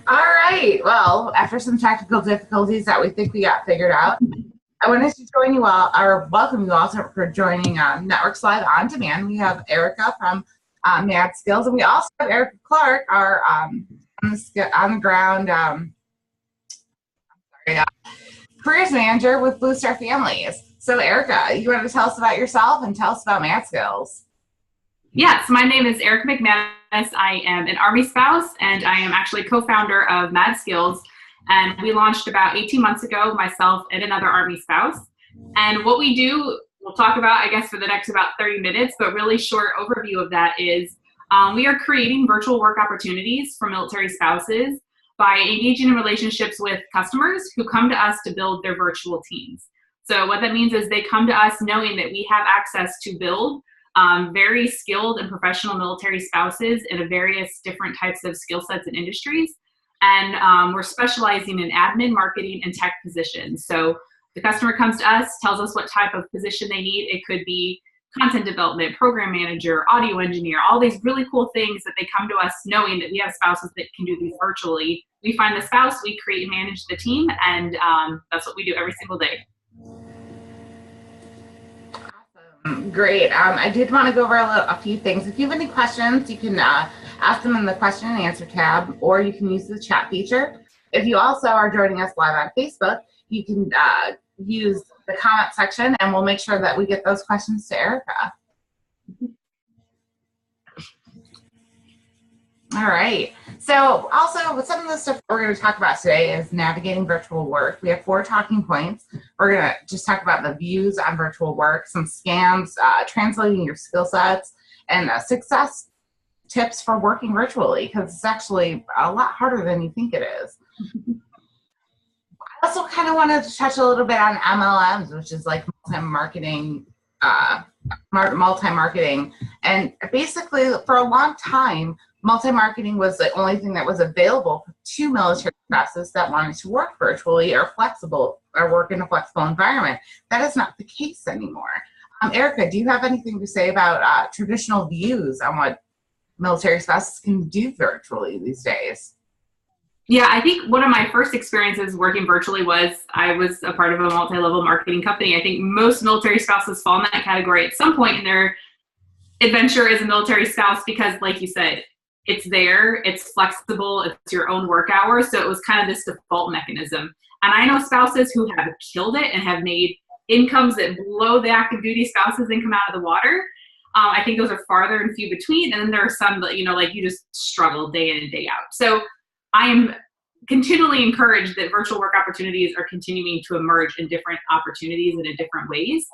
All right. Well, after some technical difficulties that we think we got figured out, I wanted to join you all, or welcome you all for joining Networks Live on Demand. We have Erica from Mad Skills, and we also have Erica Clark, our on the ground sorry, careers manager with Blue Star Families. So, Erica, you want to tell us about yourself and tell us about Mad Skills? Yes, my name is Erica McManus. I am an Army spouse, and I am actually co-founder of Mad Skills. And we launched about 18 months ago, myself and another Army spouse. And what we do, we'll talk about, I guess, for the next about 30 minutes, but really short overview of that is we are creating virtual work opportunities for military spouses by engaging in relationships with customers who come to us to build their virtual teams. So what that means is they come to us knowing that we have access to build very skilled and professional military spouses in a various different types of skill sets and industries. And we're specializing in admin, marketing, and tech positions. So the customer comes to us, tells us what type of position they need. It could be content development, program manager, audio engineer, all these really cool things that they come to us knowing that we have spouses that can do these virtually. We find the spouse, we create and manage the team, and that's what we do every single day. Great. I did want to go over a few things. If you have any questions, you can ask them in the question and answer tab, or you can use the chat feature. If you also are joining us live on Facebook, you can use the comment section, and we'll make sure that we get those questions to Erica. All right. So also, some of the stuff we're going to talk about today is navigating virtual work. We have 4 talking points. We're going to just talk about the views on virtual work, some scams, translating your skill sets, and success tips for working virtually, because it's actually a lot harder than you think it is. I also kind of wanted to touch a little bit on MLMs, which is like multi-marketing, and basically for a long time, multi-marketing was the only thing that was available to military spouses that wanted to work virtually or flexible or work in a flexible environment. That is not the case anymore. Erica, do you have anything to say about traditional views on what military spouses can do virtually these days? Yeah, I think one of my first experiences working virtually was I was a part of a multi-level marketing company. I think most military spouses fall in that category at some point in their adventure as a military spouse because, like you said, it's there, it's flexible, it's your own work hours. So it was kind of this default mechanism. And I know spouses who have killed it and have made incomes that blow the active duty spouse's income out of the water. I think those are farther and few between. And then there are some that, like you just struggle day in and day out. So I am continually encouraged that virtual work opportunities are continuing to emerge in different opportunities and in different ways.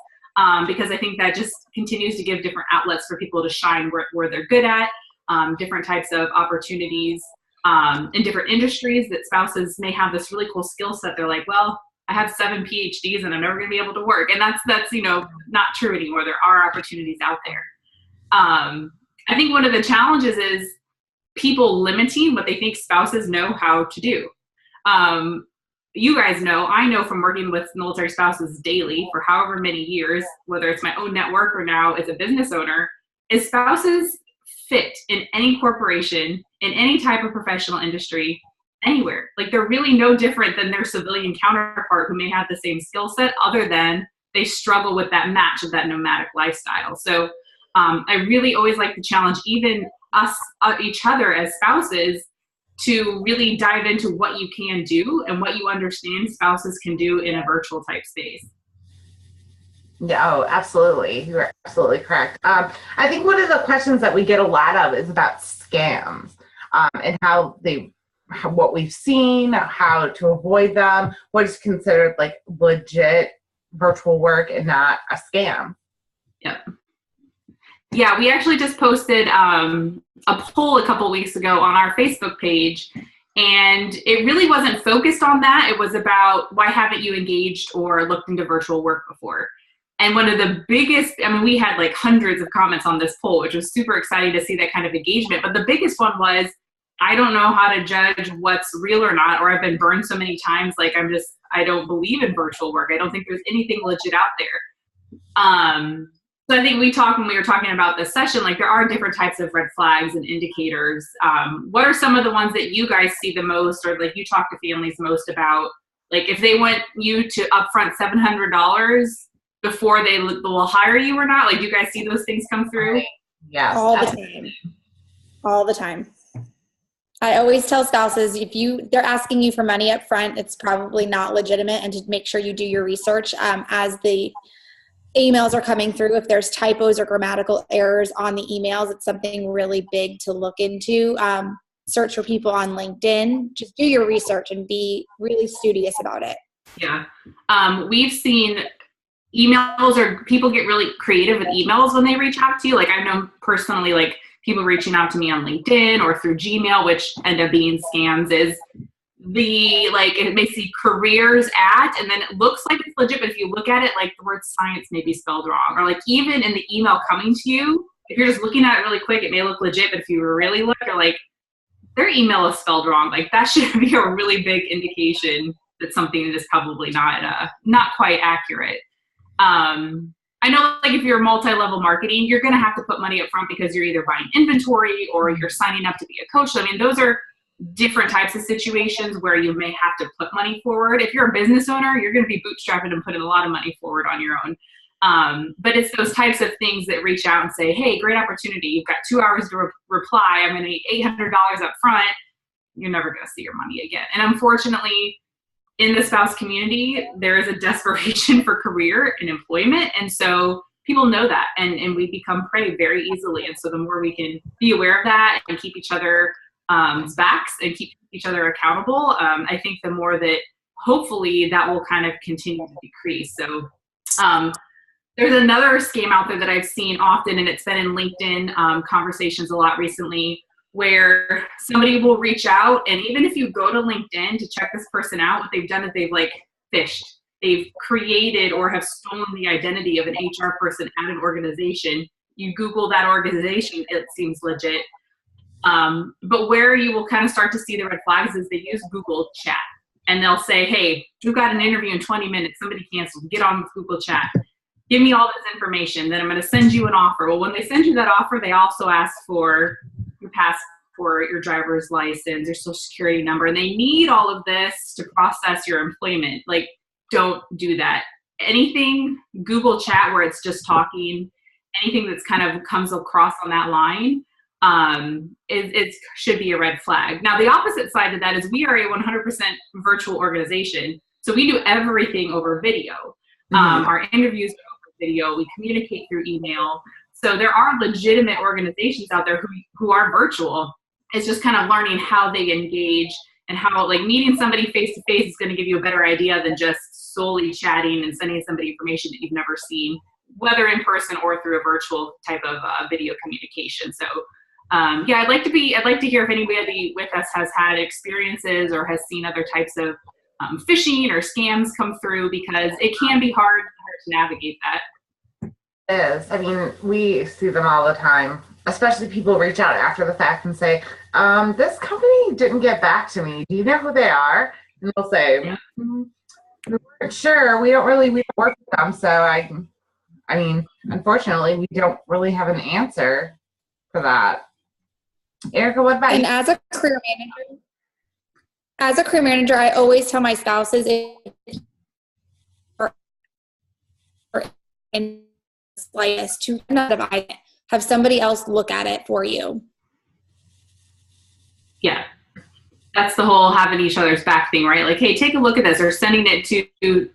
Because I think that just continues to give different outlets for people to shine where they're good at. Different types of opportunities in different industries that spouses may have this really cool skill set. They're like, well, I have 7 PhDs and I'm never going to be able to work. And that's not true anymore. There are opportunities out there. I think one of the challenges is people limiting what they think spouses know how to do. You guys know, I know from working with military spouses daily for however many years, whether it's my own network or now as a business owner, is spouses fit in any corporation, in any type of professional industry, anywhere. Like they're really no different than their civilian counterpart who may have the same skill set, other than they struggle with that match of that nomadic lifestyle. So I really always like to challenge even us, each other as spouses, to really dive into what you can do and what you understand spouses can do in a virtual type space. Yeah, oh, absolutely. You're absolutely correct. I think one of the questions that we get a lot of is about scams and what we've seen, how to avoid them, what is considered like legit virtual work and not a scam. Yep. Yeah, we actually just posted a poll a couple weeks ago on our Facebook page, and it really wasn't focused on that. It was about why haven't you engaged or looked into virtual work before? And one of the biggest, we had like hundreds of comments on this poll, which was super exciting to see that kind of engagement. But the biggest one was, I don't know how to judge what's real or not, or I've been burned so many times, like I don't believe in virtual work. I don't think there's anything legit out there. So I think we talked when we were talking about this session, like there are different types of red flags and indicators. What are some of the ones that you guys see the most, or like you talk to families most about? Like if they want you to upfront $700 before they will hire you or not, like do you guys see those things come through? Yes. All the time. All the time. I always tell spouses, if they're asking you for money up front, it's probably not legitimate, and to make sure you do your research as the emails are coming through. If there's typos or grammatical errors on the emails, it's something really big to look into. Search for people on LinkedIn. Just do your research and be really studious about it. Yeah. We've seen emails, or people get really creative with emails when they reach out to you. Like I know personally, like people reaching out to me on LinkedIn or through Gmail, which end up being scams, is it may see careers at, and then it looks like it's legit, but if you look at it, like the word science may be spelled wrong, or like even in the email coming to you, if you're just looking at it really quick, it may look legit, but if you really look, you're like, their email is spelled wrong. Like that should be a really big indication that something is probably not quite accurate. I know, like if you're multi-level marketing, you're going to have to put money up front because you're either buying inventory or you're signing up to be a coach. So, I mean, those are different types of situations where you may have to put money forward. If you're a business owner, you're going to be bootstrapping and putting a lot of money forward on your own. But it's those types of things that reach out and say, hey, great opportunity. You've got 2 hours to reply. I'm going to need $800 up front. You're never going to see your money again. And unfortunately, in the spouse community, there is a desperation for career and employment. And so people know that, and we become prey very easily. And so the more we can be aware of that and keep each other's backs and keep each other accountable, I think the more that hopefully that will kind of continue to decrease. So there's another scam out there that I've seen often, and it's been in LinkedIn conversations a lot recently, where somebody will reach out, and even if you go to LinkedIn to check this person out, what they've done is they've like phished. They've created or have stolen the identity of an HR person at an organization. You Google that organization, it seems legit. But where you will kind of start to see the red flags is they use Google Chat, and they'll say, hey, you got an interview in 20 minutes, somebody canceled, get on with Google Chat. Give me all this information, then I'm going to send you an offer. Well, when they send you that offer, they also ask for your passport, your driver's license, your social security number, and they need all of this to process your employment. Like, don't do that. Anything Google Chat where it's just talking, anything that's kind of comes across on that line, it should be a red flag. Now, the opposite side of that is we are a 100% virtual organization, so we do everything over video. Our interviews are over video. We communicate through email. So there are legitimate organizations out there who are virtual. It's just kind of learning how they engage, and how like meeting somebody face to face is going to give you a better idea than just solely chatting and sending somebody information that you've never seen, whether in person or through a virtual type of video communication. So yeah, I'd like to hear if anybody with us has had experiences or has seen other types of phishing or scams come through, because it can be hard to navigate that. It is. I mean, we see them all the time, especially people reach out after the fact and say, this company didn't get back to me. Do you know who they are? And they'll say, we weren't sure. We don't work with them. So I mean, unfortunately, we don't really have an answer for that. Erica, what about you? And as a career manager, I always tell my spouses, in slightest to have somebody else look at it for you. Yeah, that's the whole having each other's back thing, right? Like, hey, take a look at this, or sending it to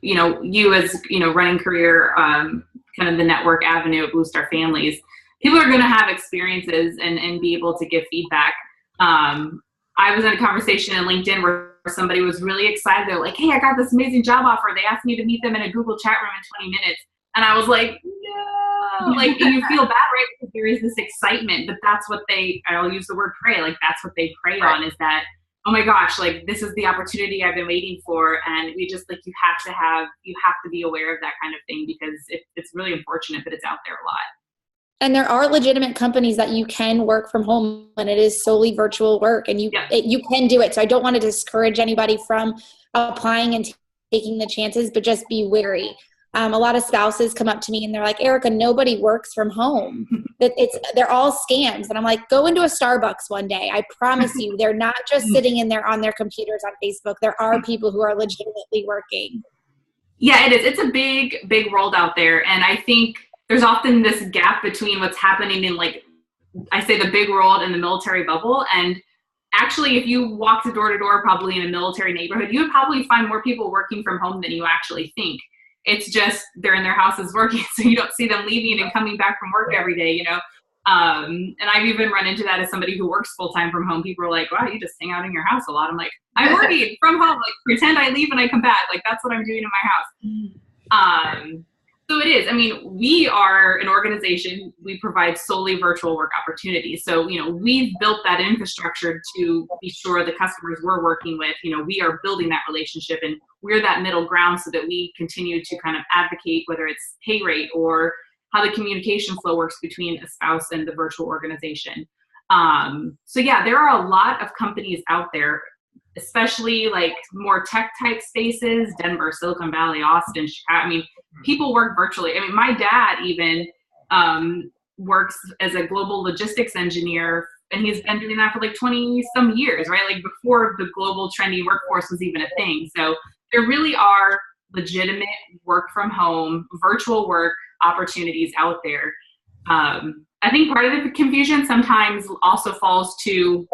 you as running career, kind of the network avenue at Blue Star Families. People are going to have experiences and be able to give feedback. I was in a conversation in LinkedIn where somebody was really excited. They're like, hey, I got this amazing job offer. They asked me to meet them in a Google chat room in 20 minutes. And I was like, no, like, you feel bad, right? Because there is this excitement, but that's what I'll use the word prey. Like, that's what they prey on, is that, oh my gosh, like, this is the opportunity I've been waiting for. And we just, like, you have to be aware of that kind of thing, because it's really unfortunate, but it's out there a lot. And there are legitimate companies that you can work from home, and it is solely virtual work, and you can do it. So I don't want to discourage anybody from applying and taking the chances, but just be wary. A lot of spouses come up to me and they're like, Erica, nobody works from home. They're all scams. And I'm like, go into a Starbucks one day. I promise you, they're not just sitting in there on their computers on Facebook. There are people who are legitimately working. Yeah, it is. It's a big world out there. And I think there's often this gap between what's happening in, like, I say the big world and the military bubble. And actually, if you walked door to door, probably in a military neighborhood, you would probably find more people working from home than you actually think. It's just they're in their houses working, so you don't see them leaving and coming back from work every day, you know? And I've even run into that as somebody who works full-time from home. People are like, wow, you just hang out in your house a lot. I'm like, I'm working from home, like pretend I leave and I come back. Like that's what I'm doing in my house. So it is. I mean, we are an organization, we provide solely virtual work opportunities. So, you know, we've built that infrastructure to be sure the customers we're working with, you know, we are building that relationship and we're that middle ground so that we continue to kind of advocate whether it's pay rate or how the communication flow works between a spouse and the virtual organization. So yeah, there are a lot of companies out there, especially like more tech type spaces, Denver, Silicon Valley, Austin, Chicago. I mean, people work virtually. I mean, my dad even works as a global logistics engineer, and he's been doing that for like 20 some years, right? Like before the global trendy workforce was even a thing. So there really are legitimate work from home, virtual work opportunities out there. I think part of the confusion sometimes also falls to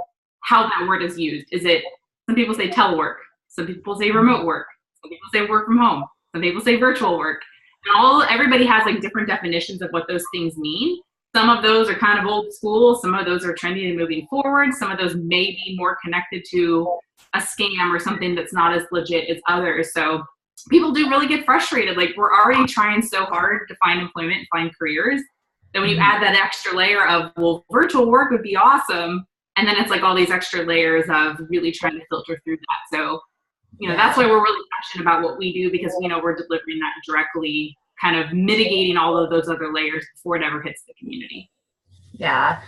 how that word is used. Is it, some people say telework, some people say remote work, some people say work from home, some people say virtual work. And everybody has like different definitions of what those things mean. Some of those are kind of old school, some of those are trendy and moving forward, some of those may be more connected to a scam or something that's not as legit as others. So people do really get frustrated. Like we're already trying so hard to find employment and find careers that when you add that extra layer of, well, virtual work would be awesome, and then it's like all these extra layers of really trying to filter through that. So, you know, that's why we're really passionate about what we do, because we know we're delivering that directly, kind of mitigating all of those other layers before it ever hits the community. Yeah.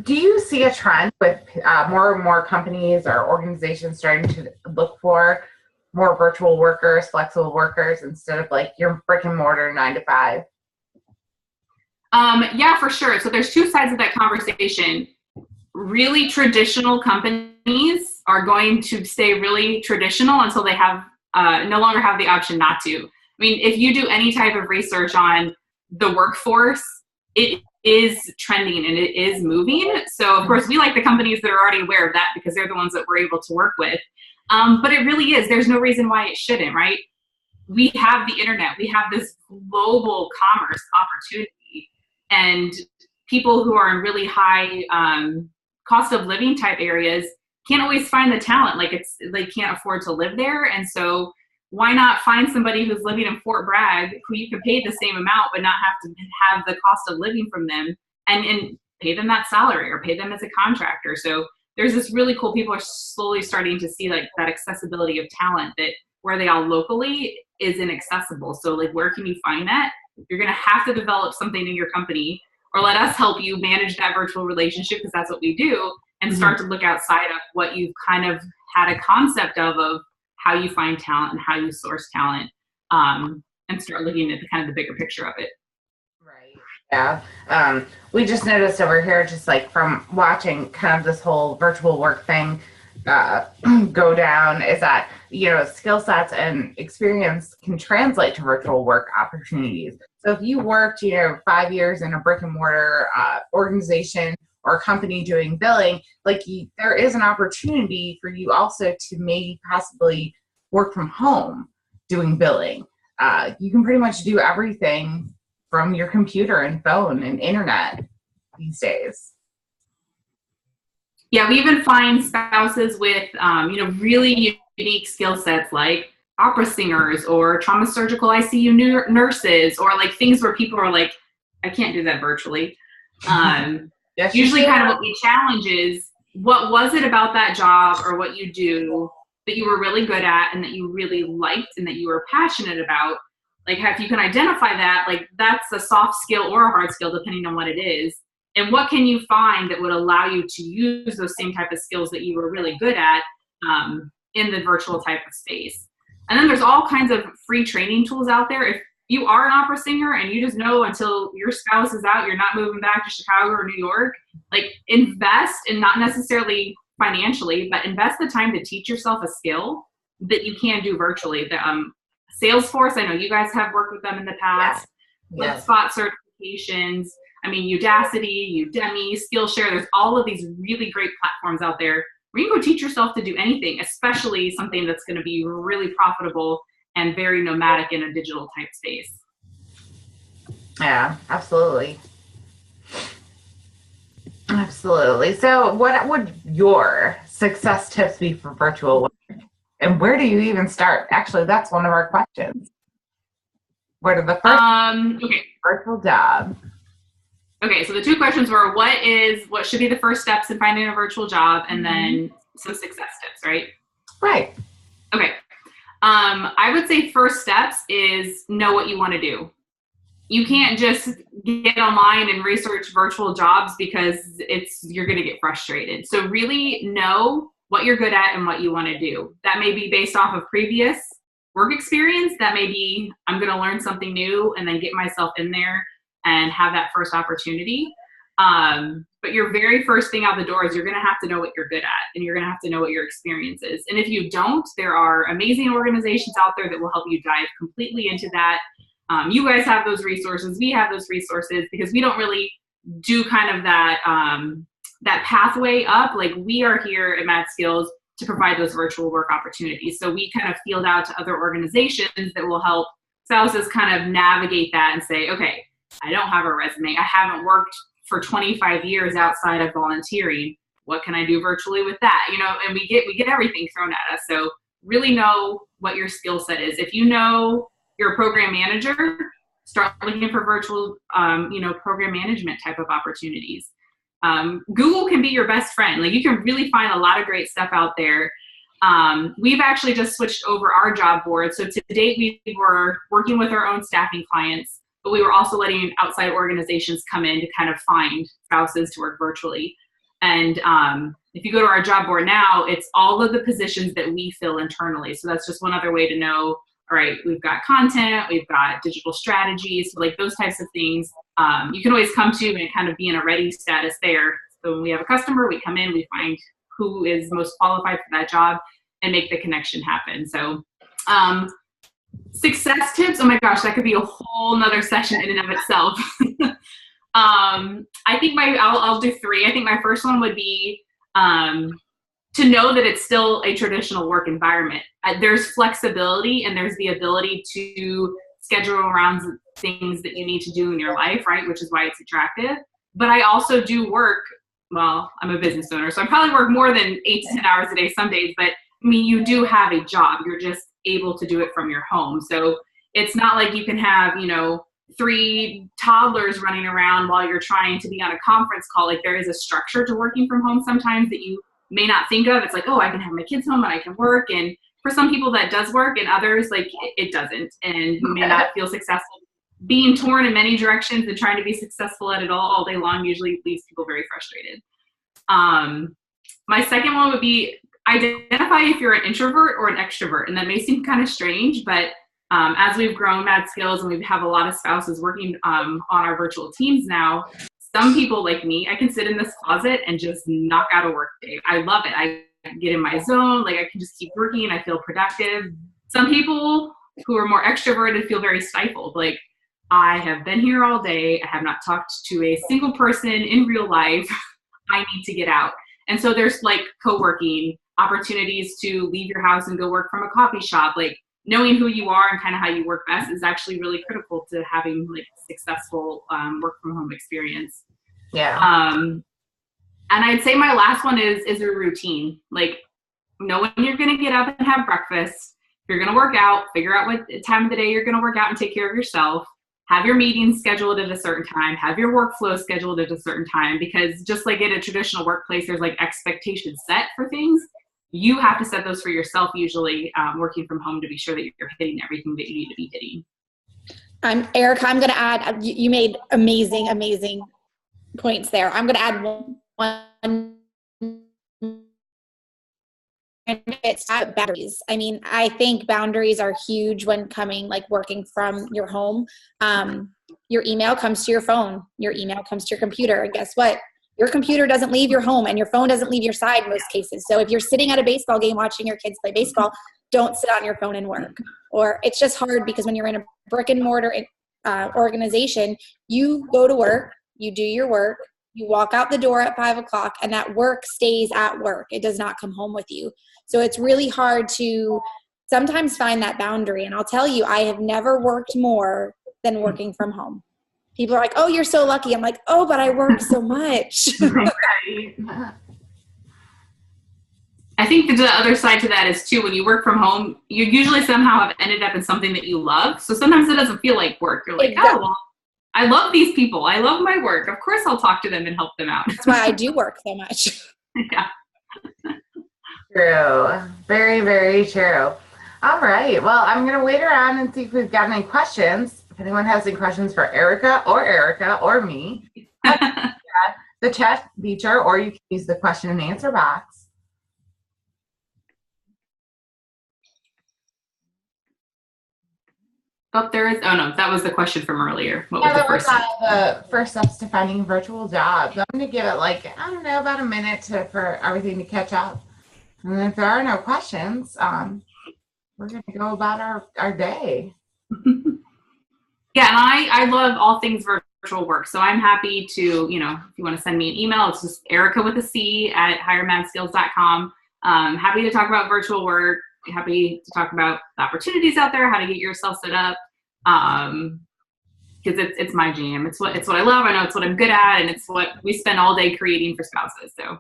Do you see a trend with more and more companies or organizations starting to look for more virtual workers, flexible workers, instead of like your brick and mortar 9 to 5? Yeah, for sure. So there's two sides of that conversation. Really traditional companies are going to stay really traditional until they have no longer have the option not to. I mean, if you do any type of research on the workforce, it is trending and it is moving. So of course we like the companies that are already aware of that because they're the ones that we're able to work with. But it really is. There's no reason why it shouldn't, right? We have the internet. We have this global commerce opportunity. And people who are in really high cost of living type areas can't always find the talent. Like they can't afford to live there. And so why not find somebody who's living in Fort Bragg who you could pay the same amount but not have to have the cost of living from them and pay them that salary or pay them as a contractor. So there's this really cool, people are slowly starting to see like that accessibility of talent that where they are locally is inaccessible. So like, where can you find that? You're going to have to develop something in your company or let us help you manage that virtual relationship, because that's what we do, and start to look outside of what you've kind of had a concept of how you find talent and how you source talent, and start looking at the kind of the bigger picture of it. Right. Yeah. We just noticed over here, just like from watching kind of this whole virtual work thing go down, is that, you know, skill sets and experience can translate to virtual work opportunities. So if you worked, you know, 5 years in a brick and mortar organization or company doing billing, like there is an opportunity for you also to maybe possibly work from home doing billing. You can pretty much do everything from your computer and phone and internet these days. Yeah, we even find spouses with, you know, really unique skill sets like opera singers or trauma surgical ICU nurses, or like things where people are like, I can't do that virtually. Yes, usually kind of what we challenge is, what was it about that job or what you do that you were really good at and that you really liked and that you were passionate about? Like, if you can identify that, like that's a soft skill or a hard skill, depending on what it is. And what can you find that would allow you to use those same type of skills that you were really good at in the virtual type of space? And then there's all kinds of free training tools out there. you are an opera singer and you just know until your spouse is out, you're not moving back to Chicago or New York, like invest, and not necessarily financially, but invest the time to teach yourself a skill that you can do virtually. The Salesforce, I know you guys have worked with them in the past. Yes. HubSpot certifications. I mean, Udacity, Udemy, Skillshare. There's all of these really great platforms out there where you can go teach yourself to do anything, especially something that's going to be really profitable and very nomadic in a digital type space. Yeah, absolutely. Absolutely. So what would your success tips be for virtual work? And where do you even start? Actually, that's one of our questions. Where did the first virtual job? Okay, so the two questions were, what should be the first steps in finding a virtual job, and then some success tips, right? Right. Okay. I would say first steps is know what you want to do. You can't just get online and research virtual jobs because you're going to get frustrated. So really know what you're good at and what you want to do. That may be based off of previous work experience. That may be, I'm going to learn something new and then get myself in there and have that first opportunity. But your very first thing out the door is you're going to have to know what you're good at, and you're going to have to know what your experience is. And if you don't, there are amazing organizations out there that will help you dive completely into that. You guys have those resources. We have those resources because we don't really do kind of that pathway up. Like, we are here at Mad Skills to provide those virtual work opportunities. So we kind of field out to other organizations that will help spouses kind of navigate that and say, okay, I don't have a resume. I haven't worked for 25 years outside of volunteering. What can I do virtually with that? And we get everything thrown at us. So really know what your skill set is. If you know you're a program manager, start looking for virtual, program management type of opportunities. Google can be your best friend. Like, you can really find a lot of great stuff out there. We've actually just switched over our job board. So to date, we were working with our own staffing clients, but we were also letting outside organizations come in to kind of find spouses to work virtually. And if you go to our job board now, it's all of the positions that we fill internally. So that's just one other way to know, all right, we've got content, we've got digital strategies, so like those types of things. You can always come to and kind of be in a ready status there. So when we have a customer, we come in, we find who is most qualified for that job and make the connection happen. So success tips, oh my gosh, that could be a whole nother session in and of itself. I think I'll do three. I think my first one would be to know that it's still a traditional work environment. There's flexibility and there's the ability to schedule around things that you need to do in your life, right? Which is why it's attractive. But I also do work, well, I'm a business owner, so I probably work more than 8 to 10 hours a day some days, but I mean, you do have a job. You're just able to do it from your home. So it's not like you can have, 3 toddlers running around while you're trying to be on a conference call. Like, there is a structure to working from home sometimes that you may not think of. It's like, oh, I can have my kids home and I can work. And for some people that does work, and others, like, it doesn't. And you may not feel successful. Being torn in many directions and trying to be successful at it all day long usually leaves people very frustrated. My second one would be identify if you're an introvert or an extrovert. And that may seem kind of strange, but as we've grown Mad Skills and we have a lot of spouses working on our virtual teams now, some people like me, I can sit in this closet and just knock out a work day. I love it. I get in my zone. Like, I can just keep working. I feel productive. Some people who are more extroverted feel very stifled. Like, I have been here all day. I have not talked to a single person in real life. I need to get out. And so there's like co-working opportunities to leave your house and go work from a coffee shop. Like, knowing who you are and kind of how you work best is actually really critical to having like successful work from home experience. Yeah. And I'd say my last one is a routine. Like, know when you're going to get up and have breakfast. If you're going to work out, figure out what time of the day you're going to work out and take care of yourself. Have your meetings scheduled at a certain time. Have your workflow scheduled at a certain time, because just like in a traditional workplace, there's like expectations set for things. You have to set those for yourself, usually working from home, to be sure that you're hitting everything that you need to be hitting. Erica, I'm going to add, you made amazing points there. I'm going to add one it's boundaries. I mean, I think boundaries are huge when coming, like working from your home. Your email comes to your phone. Your email comes to your computer. And guess what? Your computer doesn't leave your home and your phone doesn't leave your side in most cases. So if you're sitting at a baseball game watching your kids play baseball, don't sit on your phone and work. Or it's just hard because when you're in a brick and mortar organization, you go to work, you do your work, you walk out the door at 5 o'clock, and that work stays at work. It does not come home with you. So it's really hard to sometimes find that boundary. And I'll tell you, I have never worked more than working from home. People are like, oh, you're so lucky. I'm like, oh, but I work so much. I think the other side to that is too, when you work from home, you usually somehow have ended up in something that you love. So sometimes it doesn't feel like work. You're like, Exactly. oh, well, I love these people. I love my work. Of course I'll talk to them and help them out. That's why I do work so much. Yeah. True. Very, very true. All right. Well, I'm going to wait around and see if we've got any questions. If anyone has any questions for Erica or me, the chat feature, or you can use the question and answer box. Oh, there is. Oh, no, that was the question from earlier. What was Yeah, the that was first one? the first steps to finding virtual jobs. I'm going to give it about a minute for everything to catch up. And then if there are no questions, we're going to go about our day. Yeah, and I love all things virtual work. So I'm happy to, if you want to send me an email, it's just Erica with a C at highermadskills.com. Happy to talk about virtual work. Happy to talk about the opportunities out there, how to get yourself set up. Because it's my jam. It's what I love. I know it's what I'm good at, and it's what we spend all day creating for spouses. So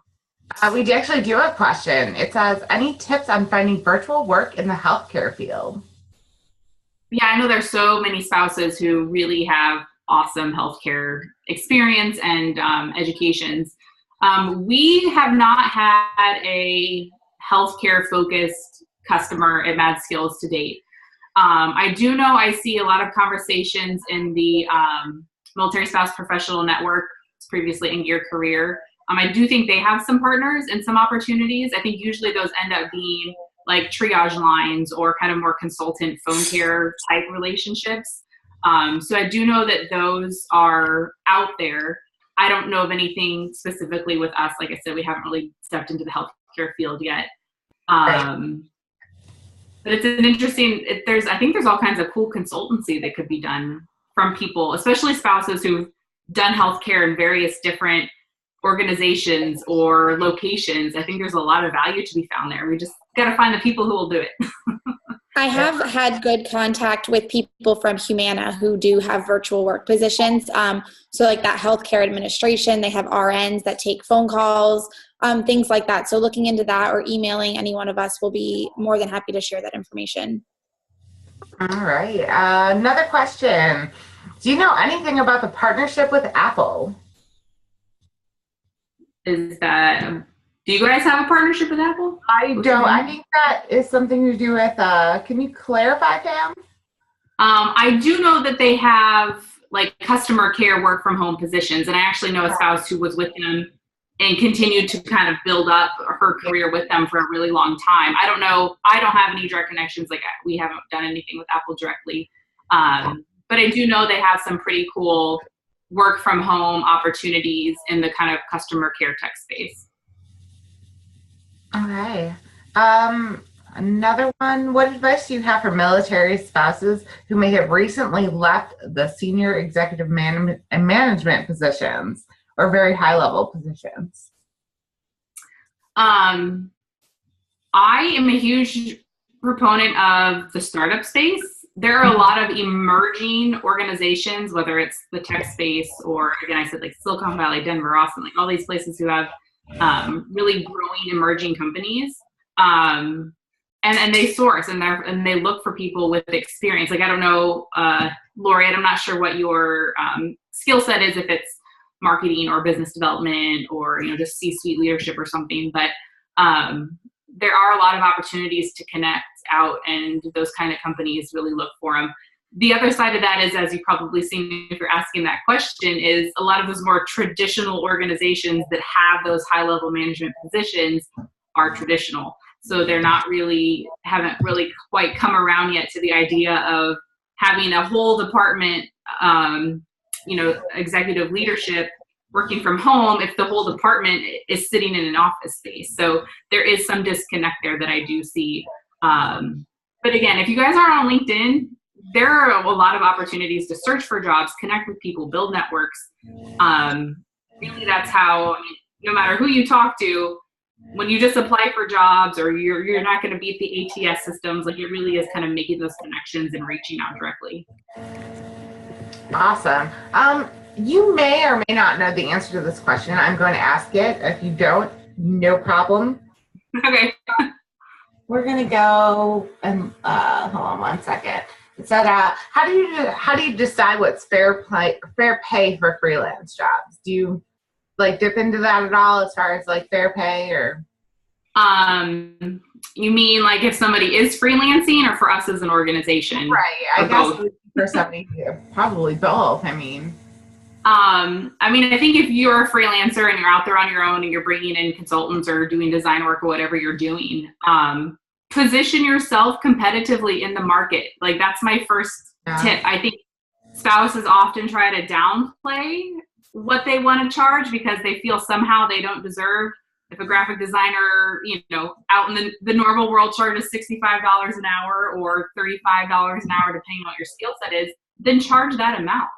We actually do have a question. It says, any tips on finding virtual work in the healthcare field? yeah, I know there's so many spouses who really have awesome healthcare experience and educations. We have not had a healthcare focused customer at Mad Skills to date. I do know I see a lot of conversations in the Military Spouse Professional Network, previously in Gear Career. I do think they have some partners and some opportunities. I think usually those end up being like triage lines or kind of more consultant phone care type relationships. So I do know that those are out there. I don't know of anything specifically with us. Like I said, we haven't really stepped into the healthcare field yet. But it's an interesting, I think there's all kinds of cool consultancy that could be done from people, especially spouses who've done healthcare in various different organizations or locations. I think there's a lot of value to be found there. We just got to find the people who will do it. I have had good contact with people from Humana who do have virtual work positions. So like that healthcare administration, they have RNs that take phone calls, things like that. So looking into that or emailing any one of us will be more than happy to share that information. All right. Another question. Do you know anything about the partnership with Apple? Do you guys have a partnership with Apple? I don't. I think that is something to do with, can you clarify, Pam? I do know that they have like customer care work from home positions. And I actually know a spouse who was with them and continued to kind of build up her career with them for a really long time. I don't know. I don't have any direct connections. Like we haven't done anything with Apple directly. But I do know they have some pretty cool work from home opportunities in the kind of customer care tech space. Okay. Another one. What advice do you have for military spouses who may have recently left the senior executive management positions or very high level positions? I am a huge proponent of the startup space. There are a lot of emerging organizations, whether it's the tech space or, again, I said like Silicon Valley, Denver, Austin, like all these places who have really growing emerging companies. And they source and they look for people with experience. Like, I don't know, Lori, I'm not sure what your skill set is, if it's marketing or business development or, just C-suite leadership or something, but there are a lot of opportunities to connect out, and those kind of companies really look for them. The other side of that is, as you've probably seen if you're asking that question, is a lot of those more traditional organizations that have those high-level management positions are traditional. So they're haven't really quite come around yet to the idea of having a whole department, executive leadership working from home if the whole department is sitting in an office space. So there is some disconnect there that I do see. But again, if you guys are on LinkedIn, there are a lot of opportunities to search for jobs, connect with people, build networks. Really, that's how, no matter who you talk to, when you just apply for jobs or you're not going to beat the ATS systems, like it really is kind of making those connections and reaching out directly. Awesome. You may or may not know the answer to this question. I'm going to ask it. If you don't, no problem. Okay. We're going to go and hold on one second. It said, how do you decide what's fair pay for freelance jobs? Do you dip into that at all as far as fair pay or? You mean if somebody is freelancing or for us as an organization? Right. I guess for somebody, probably both. I think if you're a freelancer and you're out there on your own and you're bringing in consultants or doing design work or whatever you're doing, position yourself competitively in the market. That's my first tip. I think spouses often try to downplay what they want to charge because they feel somehow they don't deserve. If a graphic designer, out in the normal world charges $65 an hour or $35 an hour, depending on what your skill set is, then charge that amount.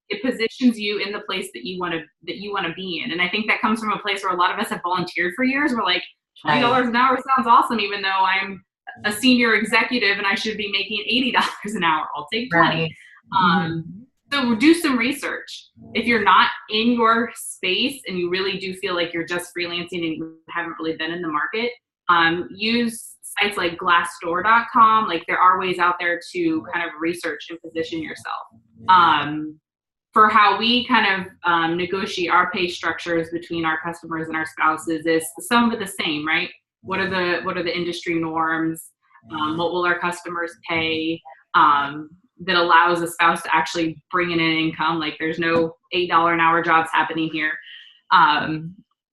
It positions you in the place that you want to be in. And I think that comes from a place where a lot of us have volunteered for years. We're like, $20 an hour sounds awesome, even though I'm a senior executive and I should be making $80 an hour. I'll take 20. Right. So do some research. If you're not in your space and you really do feel like you're just freelancing and you haven't really been in the market, use sites like Glassdoor.com. There are ways out there to kind of research and position yourself. For how we kind of negotiate our pay structures between our customers and our spouses is some of the same, right? What are the industry norms? What will our customers pay? That allows a spouse to actually bring in an income. There's no $8 an hour jobs happening here.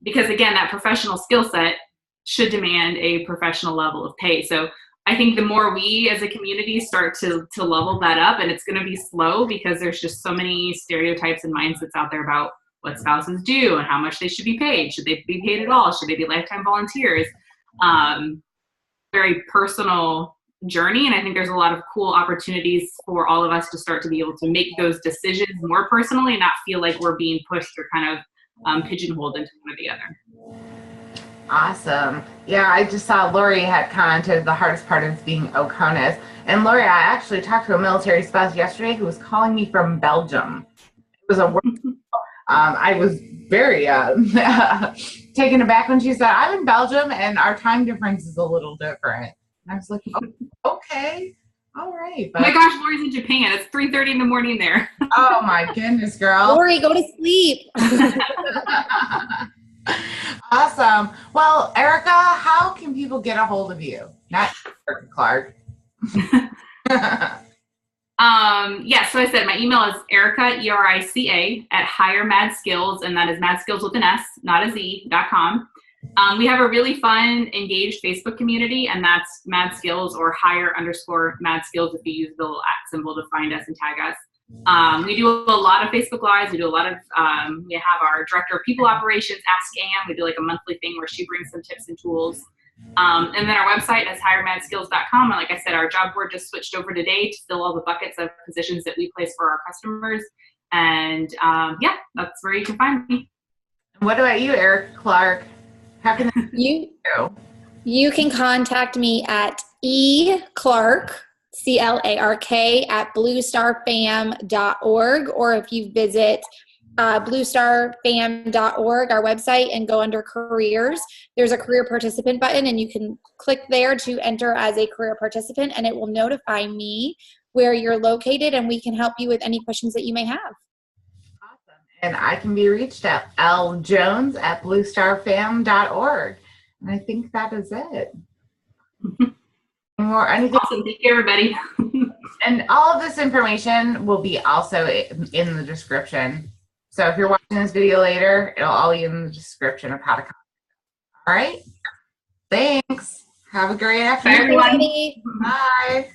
Because again, that professional skill set should demand a professional level of pay. So I think the more we as a community start to level that up, and it's going to be slow because there's just so many stereotypes and mindsets out there about what spouses do and how much they should be paid. Should they be paid at all? Should they be lifetime volunteers? Very personal journey. And I think there's a lot of cool opportunities for all of us to start to be able to make those decisions more personally and not feel like we're being pushed or kind of pigeonholed into one or the other. Awesome. Yeah, I just saw Lori had commented the hardest part is being Oconus. And Lori, I actually talked to a military spouse yesterday who was calling me from Belgium. It was a work. I was very taken aback when she said, I'm in Belgium and our time difference is a little different. And I was like, oh, okay, all right. But, oh my gosh, Lori's in Japan. It's 3:30 in the morning there. Oh my goodness, girl. Lori, go to sleep. Awesome. Well, Erica, how can people get a hold of you? Not Erica Clark. So I said my email is Erica, ERICA, at Hire Mad Skills, and that is Mad Skills with an S, not a Z.com. We have a really fun, engaged Facebook community, and that's Mad Skills or Hire_Mad Skills if you use the little @ symbol to find us and tag us. We do a lot of Facebook Lives. We do a lot of, we have our Director of People Operations, Ask Ann. We do a monthly thing where she brings some tips and tools. And then our website is HireMadSkills.com. And like I said, our job board just switched over today to fill all the buckets of positions that we place for our customers. And that's where you can find me. What about you, Eric Clark? How can you can contact me at eClark, CLARK, at bluestarfam.org, or if you visit bluestarfam.org, our website, and go under careers, there's a career participant button, and you can click there to enter as a career participant, and it will notify me where you're located, and we can help you with any questions that you may have. Awesome. And I can be reached at ljones@bluestarfam.org. And I think that is it. Or anything. Awesome. Thank you, everybody. And all of this information will be also in the description. So if you're watching this video later, it'll all be in the description of how to contact us. All right? Thanks. Have a great Bye, afternoon. everyone. Everybody. Bye.